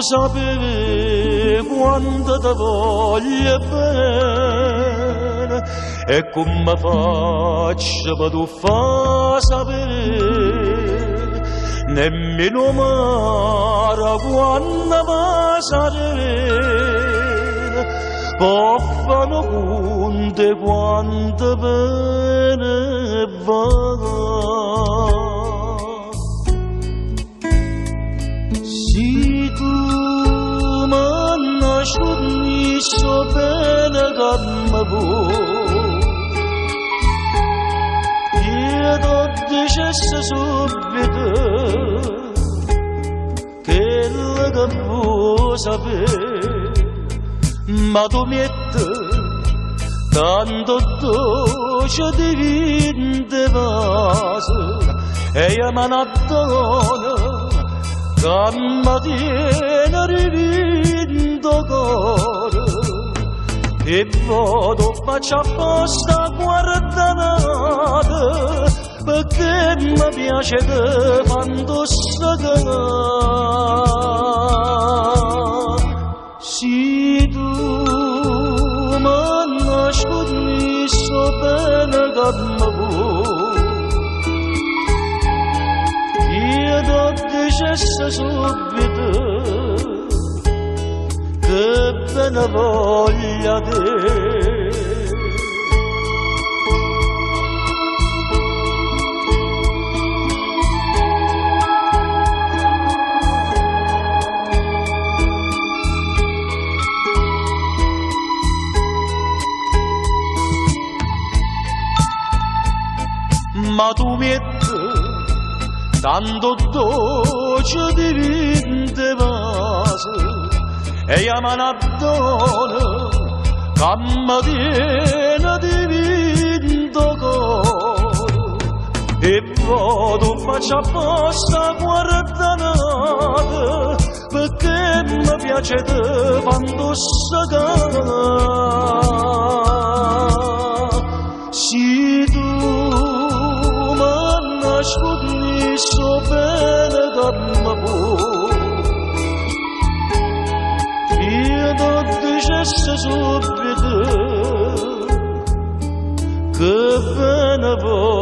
sapere quanto ti voglio bene e come faccio per tu far sapere nemmeno mare quando va sereno poffano conte quanto bene va. Se tu m'annasciuti so bene che mi vuoi io ti dicessi subito quello che vuoi sapere ma tu metti tanto dolce di vinte vase e io me ne dono che mi tiene rivinto cuore e vado faccio apposta guardare perché mi piace che quando sagana se tu m'annasciuti so bene che mi vuoi io ti dicessi subito che bene voglia te. Ma tu metti tanto dolce di vinte vase e io me ne dono che mi tiene di vinto cuore e vado faccio apposta guardare perché mi piace te quando sagana se tu m'annasciuti so bene che mi vuoi io ti dicessi subito che bene vuoi.